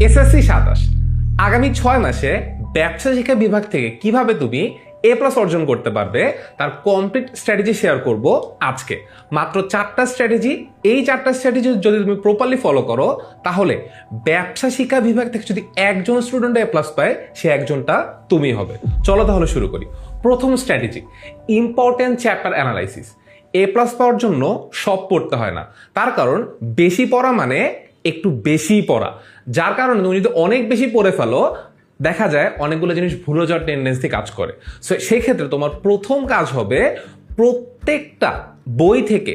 SSC 27 আগামী 6 মাসে ব্যবসা শিক্ষা বিভাগ থেকে কিভাবে তুমি এ প্লাস অর্জন করতে পারবে তার কমপ্লিট স্ট্র্যাটেজি শেয়ার করব আজকে। মাত্র 4টা স্ট্র্যাটেজি, এই 4টা স্ট্র্যাটেজি যদি তুমি প্রপারলি ফলো করো তাহলে ব্যবসা শিক্ষা বিভাগ থেকে যদি একজন স্টুডেন্ট এ প্লাস পায় সে একজনটা তুমি হবে। চলো তাহলে শুরু করি। প্রথম স্ট্র্যাটেজি, ইম্পর্টেন্ট চ্যাপ্টার অ্যানালাইসিস। এ প্লাস পাওয়ার জন্য সব পড়তে হয় না, তার কারণ বেশি পড়া মানে একটু বেশি পড়া, যার কারণে তুমি যদি অনেক বেশি পড়ে ফেলো দেখা যায় অনেকগুলো জিনিস ভুলে যাওয়ার টেন্ডেন্সি কাজ করে। সো সেই ক্ষেত্রে তোমার প্রথম কাজ হবে প্রত্যেকটা বই থেকে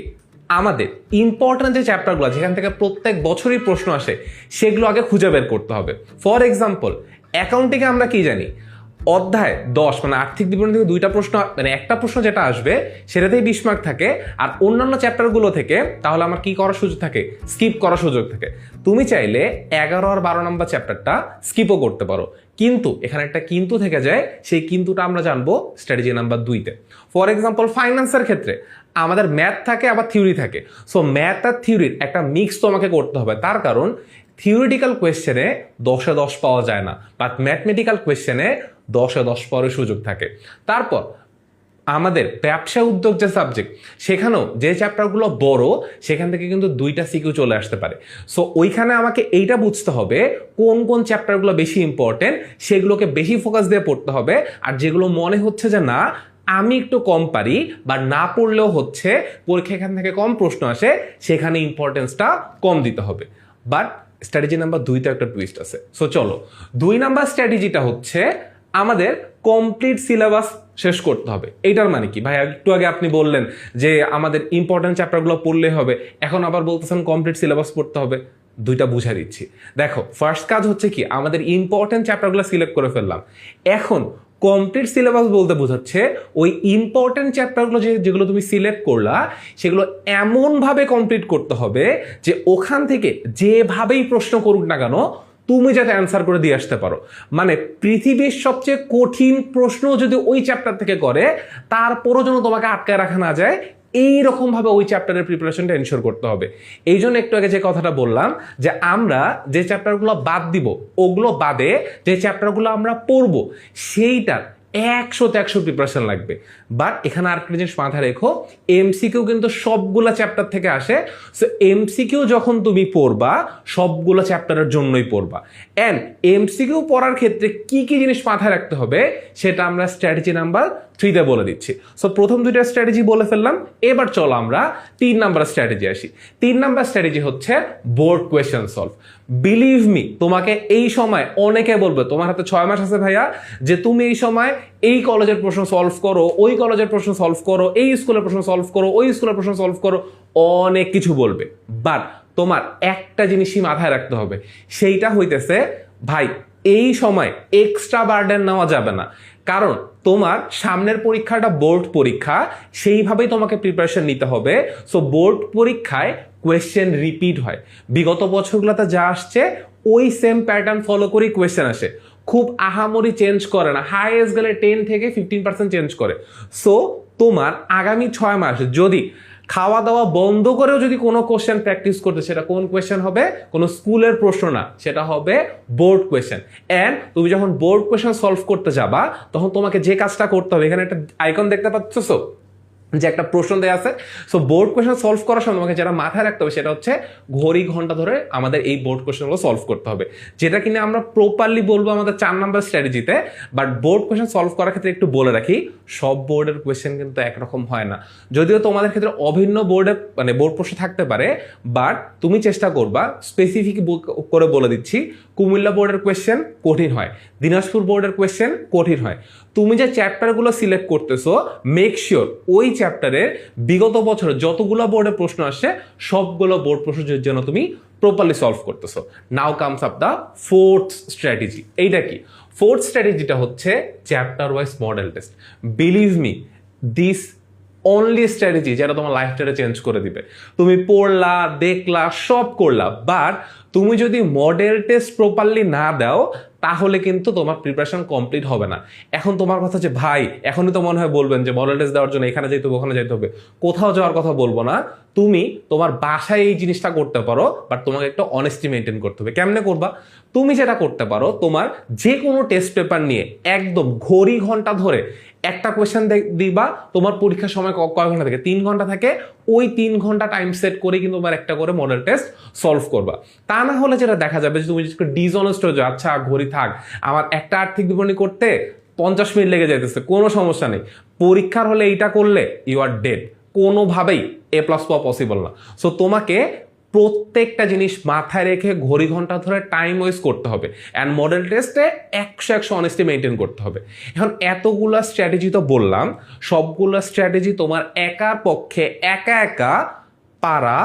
আমাদের ইম্পর্টেন্ট যে চ্যাপ্টারগুলো যেখান থেকে প্রত্যেক বছরই প্রশ্ন আসে সেগুলো আগে খুঁজে বের করতে হবে। ফর এক্সাম্পল, অ্যাকাউন্টিংয়ে আমরা কি জানি, অধ্যায় 10 মানে আর্থিক বিবরণ থেকে 2টা প্রশ্ন, মানে একটা প্রশ্ন যেটা আসবে সেটাতেই 20 মার্ক থাকে, আর অন্যান্য চ্যাপ্টারগুলো থেকে তাহলে আমার কি করার সুযোগ থাকে, স্কিপ করার সুযোগ থাকে। তুমি চাইলে 11 আর 12 নম্বর চ্যাপ্টারটা স্কিপও করতে পারো, কিন্তু এখানে একটা কিন্তু থেকে যায়, সেই কিন্তুটা আমরা জানবো স্ট্র্যাটেজি নাম্বার 2-তে। ফর এক্সাম্পল, ফাইন্যান্সের ক্ষেত্রে আমাদের ম্যাথ থাকে আবার থিওরি থাকে। সো ম্যাথ আর থিওরির একটা মিক্স তোমাকে করতে হবে, তার কারণ থিওরিটিক্যাল কোয়েশ্চেনে 10-এ 10 পাওয়া যায় না, বাট ম্যাথমেটিক্যাল কোয়েশ্চেনে 10-এ 10 পাওয়ার সুযোগ থাকে। তারপর আমাদের ব্যবসা উদ্যোগ যে সাবজেক্ট, সেখানেও যে চ্যাপ্টারগুলো বড় সেখান থেকে কিন্তু 2টা সিকিউ চলে আসতে পারে। সো ওইখানে আমাকে এইটা বুঝতে হবে কোন কোন চ্যাপ্টারগুলো বেশি ইম্পর্টেন্ট, সেগুলোকে বেশি ফোকাস দিয়ে পড়তে হবে। আর যেগুলো মনে হচ্ছে যে না আমি একটু কম পারি বা না পড়লেও হচ্ছে, পরীক্ষা এখান থেকে কম প্রশ্ন আসে, সেখানে ইম্পর্টেন্সটা কম দিতে হবে। বাট স্ট্র্যাটেজি নাম্বার 2-তে একটা টুইস্ট আছে। সো চলো, 2 নাম্বার স্ট্র্যাটেজিটা হচ্ছে আমাদের কমপ্লিট সিলেবাস শেষ করতে হবে। এইটার মানে কি ভাই, একটু আগে আপনি বললেন যে আমাদের ইম্পর্টেন্ট চ্যাপ্টারগুলো পড়লে হবে, এখন আবার বলতেছেন কমপ্লিট সিলেবাস পড়তে হবে। 2টা বুঝা দিচ্ছি। দেখো, ফার্স্ট কাজ হচ্ছে কি, আমাদের ইম্পর্টেন্ট চ্যাপ্টারগুলো সিলেক্ট করে ফেললাম। এখন কমপ্লিট সিলেবাস বলতে বোঝাচ্ছে ওই ইম্পর্টেন্ট চ্যাপ্টারগুলো যেগুলো তুমি সিলেক্ট করলা সেগুলো এমনভাবে কমপ্লিট করতে হবে যে ওখান থেকে যেভাবেই প্রশ্ন করুক না কেন তুমি যাতে অ্যান্সার করে দিয়ে আসতে পারো। মানে পৃথিবীর সবচেয়ে কঠিন প্রশ্ন যদি ওই চ্যাপ্টার থেকে করে তারপরও যেন তোমাকে আটকায় রাখা না যায়, এইরকম ভাবে ওই চ্যাপ্টারের প্রিপারেশনটা এনশিওর করতে হবে। এই জন্য একটু আগে যে কথাটা বললাম যে আমরা যে চ্যাপ্টারগুলো বাদ দিব ওগুলো বাদে যে চ্যাপ্টারগুলো আমরা পড়বো সেইটার 100-তে 100 প্রিপারেশন লাগবে। বাট এখানে আরেকটা জিনিস মাথায় রেখো, এমসিকিউ কিন্তু সবগুলা চ্যাপ্টার থেকে আসে। সো এমসিকিউ যখন তুমি পড়বা সবগুলো চ্যাপ্টারের জন্যই পড়বা। অ্যান্ড এমসিকিউ পড়ার ক্ষেত্রে কি কি জিনিস মাথায় রাখতে হবে সেটা আমরা স্ট্র্যাটেজি নাম্বার 3-তে বলে দিচ্ছি। সো প্রথম 2টা স্ট্র্যাটেজি বলে ফেললাম, এবার চলো আমরা 3 নাম্বার স্ট্র্যাটেজি আসি। 3 নাম্বার স্ট্র্যাটেজি হচ্ছে board question solve. Believe me, তোমাকে এই সময় অনেকে বলবে তোমার হাতে 6 মাস আছে ভাইয়া, যে তুমি এই সময় এই কলেজের প্রশ্ন সলভ করো, ওই কলেজের প্রশ্ন সলভ করো, এই স্কুলের প্রশ্ন সলভ করো, ওই স্কুলের প্রশ্ন সলভ করো, অনেক কিছু বলবে। বাট তোমার একটা জিনিসই মাথায় রাখতে হবে, সেইটা হইতেছে ভাই এই সময় এক্সট্রা বার্ডেন নেওয়া যাবে না, কারণ তোমার সামনের পরীক্ষাটা বোর্ড পরীক্ষা, সেইভাবেই তোমাকে প্রিপারেশন নিতে হবে। সো বোর্ড পরীক্ষায় কোয়েশ্চেন রিপিট হয়, বিগত বছরগুলোতে যা আসছে ওই সেম প্যাটার্ন ফলো করেই কোয়েশ্চেন আসে, খুব আহামরি চেঞ্জ করে না, হাইয়েস্ট গেলে 10 থেকে 15% চেঞ্জ করে। সো তোমার আগামী 6 মাস যদি খাওয়া দাওয়া বন্ধ করেও যদি কোনো কোশ্চেন প্র্যাকটিস করতে, সেটা কোন কোশ্চেন হবে, কোনো স্কুলের প্রশ্ন না, সেটা হবে বোর্ড কোশ্চেন। অ্যান্ড তুমি যখন বোর্ড কোশ্চেন সলভ করতে যাবা তখন তোমাকে যে কাজটা করতে হবে, এখানে একটা আইকন দেখতে পাচ্ছ যে একটা প্রশ্ন দেওয়া আছে। সো বোর্ড কোয়েশ্চেন সলভ করার সময় তোমাকে যেটা মাথায় রাখতে হবে সেটা হচ্ছে ঘড়ি ঘন্টা ধরে আমাদের এই বোর্ড কোয়েশ্চেনগুলো সলভ করতে হবে, যেটা কিনা আমরা প্রপারলি বলবো আমাদের 4 নাম্বার স্ট্র্যাটেজিতে। বাট বোর্ড কোয়েশ্চেন সলভ করার ক্ষেত্রে একটু বলে রাখি, সব বোর্ডের কোয়েশ্চেন কিন্তু একরকম হয় না, যদিও তোমাদের ক্ষেত্রে অভিন্ন বোর্ডের মানে বোর্ড প্রশ্ন থাকতে পারে, বাট তুমি চেষ্টা করবা স্পেসিফিক করে বলে দিচ্ছি, কুমিল্লা বোর্ডের কোয়েশ্চেন কঠিন হয়, দিনাজপুর বোর্ডের কোয়েশ্চেন কঠিন হয়। তুমি যে চ্যাপ্টারগুলো সিলেক্ট করতেছো মেক শিওর ওই চ্যাপ্টারের বিগত বছরে যতগুলো বোর্ডে প্রশ্ন আসছে সবগুলো বোর্ড প্রশ্ন যেন তুমি প্রপারলি সলভ করতেছো। নাও comes up the 4th strategy. এইটা কি? 4th স্ট্র্যাটেজিটা হচ্ছে chapter wise model test. Believe me, this only strategy যেটা তোমার লাইফটারে চেঞ্জ করে দিবে। তুমি পড়লা, দেখলা, সব করলা, বাট তুমি যদি মডেল টেস্ট প্রপারলি না দাও তাহলে কিন্তু তোমার প্রিপারেশন কমপ্লিট হবে না। এখন তোমার কথা যে ভাই এখনই তো মনে হয় বলবেন যে মডেল টেস্ট দেওয়ার জন্য এখানে যেতে হবে ওখানে যেতে হবে, কোথাও যাওয়ার কথা বলবো না। তুমি তোমার বাসায় এই জিনিসটা করতে পারো, বাট তোমাকে একটা অনেস্টি মেনটেন করতে হবে। কেমনে করবা? তুমি যেটা করতে পারো, তোমার যে কোনো টেস্ট পেপার নিয়ে একদম ঘড়ি ঘন্টা ধরে একটা কোয়েশ্চেন দিবা, তোমার পরীক্ষার সময় কয় ঘন্টা থাকে, 3 ঘন্টা থাকে, ওই 3 ঘন্টা টাইম সেট করে কিন্তু তোমার একটা করে মডেল টেস্ট সলভ করবা। তা না হলে যেটা দেখা যাবে যে তুমি ডিসঅনেস্ট হয়ে যাও, আচ্ছা ঘড়ি থাক, আমার একটা আর্থিক বিবরণী করতে 50 মিনিট লেগে যাইতেছে, কোনো সমস্যা নেই, পরীক্ষার হলে এইটা করলে ইউ আর ডেড, কোনোভাবেই A+ পাওয়া পসিবল না। সো তোমাকে প্রত্যেকটা জিনিস মাথায় রেখে ঘড়ি ঘন্টা ধরে টাইম ওয়েস্ট করতে হবে, অ্যান্ড মডেল টেস্টে 100 অনেস্টি মেনটেন করতে হবে। এখন এতগুলা স্ট্র্যাটেজি তো বললাম, সবগুলো স্ট্র্যাটেজি তোমার একার পক্ষে একা একা পারা,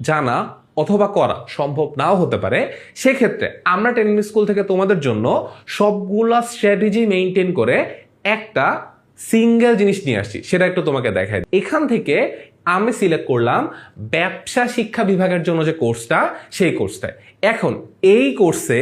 জানা অথবা করা সম্ভব নাও হতে পারে। সেক্ষেত্রে আমরা টেকনিক স্কুল থেকে তোমাদের জন্য সবগুলা স্ট্র্যাটেজি মেনটেন করে একটা সিঙ্গেল জিনিস নিয়ে আসছি, সেটা একটু তোমাকে দেখাই। এখান থেকে আমি সিলেক্ট করলাম ব্যবসা শিক্ষা বিভাগের জন্য যে কোর্সটা, সেই কোর্সটায়। এখন এই কোর্সে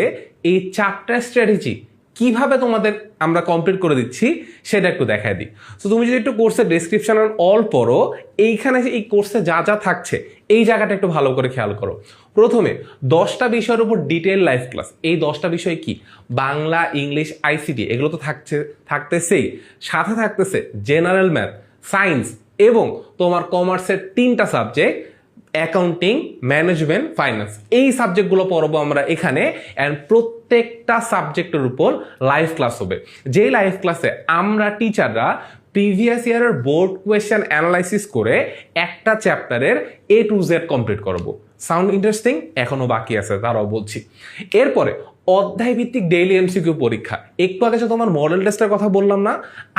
এই 4টা স্ট্র্যাটেজি কিভাবে তোমাদের আমরা কমপ্লিট করে দিচ্ছি সেটা একটু দেখাই দিই। তো তুমি যদি একটু কোর্সের ডেসক্রিপশন অল পড়ো, এইখানে এই কোর্সে যা যা থাকছে এই জায়গাটা একটু ভালো করে খেয়াল করো। প্রথমে 10টা বিষয়ের উপর ডিটেল লাইভ ক্লাস। এই 10টা বিষয় কি? বাংলা, ইংলিশ, ICT, এগুলো তো থাকতেছেই, সাথে থাকতেছে জেনারেল ম্যাথ, সায়েন্স এবং তোমার কমার্সের 3টা সাবজেক্ট, অ্যাকাউন্টিং, ম্যানেজমেন্ট, ফাইন্যান্স। এই সাবজেক্টগুলো পড়বো আমরা এখানে, অ্যান্ড প্রত্যেকটা সাবজেক্টের উপর লাইভ ক্লাস হবে। যেই লাইভ ক্লাসে আমরা টিচাররা প্রিভিয়াস ইয়ারের বোর্ড কোয়েশ্চেন অ্যানালাইসিস করে একটা চ্যাপ্টারের A to Z কমপ্লিট করবো। Sound interesting? এখনো বাকি আছে, তারাও বলছি। এরপরে অধ্যায় ভিত্তিক ডেইলি MCQ পরীক্ষা। একটু আগে যে তোমার মডেল টেস্টের কথা বললাম না,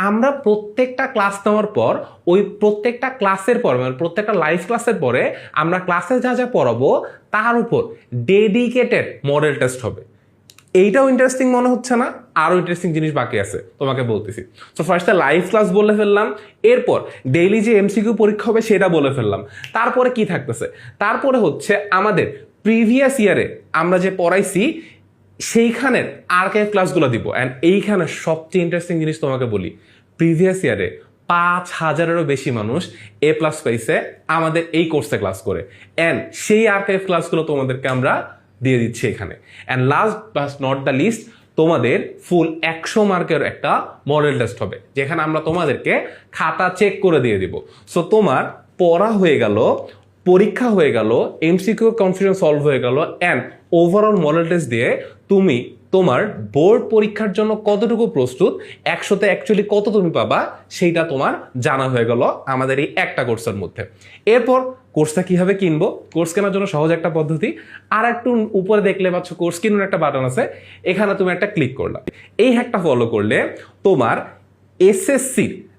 আমরা প্রত্যেকটা ক্লাস নেওয়ার পর ওই প্রত্যেকটা ক্লাসের পর, মানে প্রত্যেকটা লাইভ ক্লাসের পরে আমরা ক্লাসে যা যা পড়াবো তার উপর ডেডিকেটেড মডেল টেস্ট হবে। এইটাও ইন্টারেস্টিং মনে হচ্ছে না? আরো ইন্টারেস্টিং জিনিস বাকি আছে, তোমাকে বলতেছি। তো ফার্স্টে লাইভ ক্লাস বলে ফেললাম, এরপর ডেইলি যে MCQ পরীক্ষা হবে সেটা বলে ফেললাম। তারপরে কি থাকতেছে? তারপরে হচ্ছে আমাদের প্রিভিয়াস ইয়ারে আমরা যে পড়াইছি সেইখানের আর্কাইভ ক্লাসগুলো দিব। অ্যান্ড এইখানে সবচেয়ে ইন্টারেস্টিং জিনিস তোমাকে বলি, প্রিভিয়াস ইয়ারে 5000-এরও বেশি মানুষ A+ পাইছে আমাদের এই কোর্সে ক্লাস করে, অ্যান্ড সেই আর্কাইভ ক্লাসগুলো তোমাদেরকে আমরা দিয়ে দিচ্ছি এখানে। And last but not the least, তোমাদের ফুল 100 মার্কের একটা মডেল টেস্ট হবে, যেখানে আমরা তোমাদেরকে খাতা চেক করে দিয়ে দিব। সো তোমার পড়া হয়ে গেল, পরীক্ষা হয়ে গেল, MCQ কনফিউশন সলভ হয়ে গেল, অ্যান্ড ওভারঅল মডেল টেস্ট দিয়ে তুমি তোমার বোর্ড পরীক্ষার জন্য কতটুকু প্রস্তুত, 100তে অ্যাকচুয়ালি কত তুমি পাবা, সেইটা তোমার জানা হয়ে গেল আমাদের এই একটা কোর্সের মধ্যে। এরপর কোর্সটা কিভাবে কিনবো? কোর্স কেনার জন্য সহজ একটা পদ্ধতি, আর একটু উপরে দেখলে পাচ্ছ কোর্স কিনুন একটা বাটন আছে, এখানে তুমি একটা ক্লিক করলা। এই হ্যাকটা ফলো করলে তোমার SSC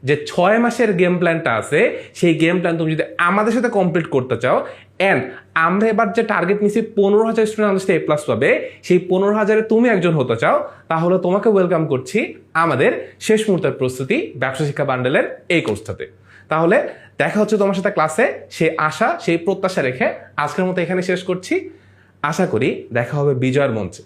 যে 6 মাসের গেম প্ল্যানটা আছে, সেই গেম প্ল্যান তুমি যদি আমাদের সাথে কমপ্লিট করতে চাও, অ্যান্ড আমরা এবার যে টার্গেট নিচ্ছি 15,000 স্টুডেন্ট আমাদের সাথে A+ পাবে, সেই 15,000-এ তুমি একজন হতে চাও, তাহলে তোমাকে ওয়েলকাম করছি আমাদের শেষ মুহূর্তের প্রস্তুতি ব্যবসা শিক্ষা বান্ডেলের এই কোর্সটাতে। তাহলে দেখা হচ্ছে তোমার সাথে ক্লাসে। সেই আশা, সেই প্রত্যাশা রেখে আজকের মতো এখানে শেষ করছি। আশা করি দেখা হবে বিজয়ের মঞ্চে।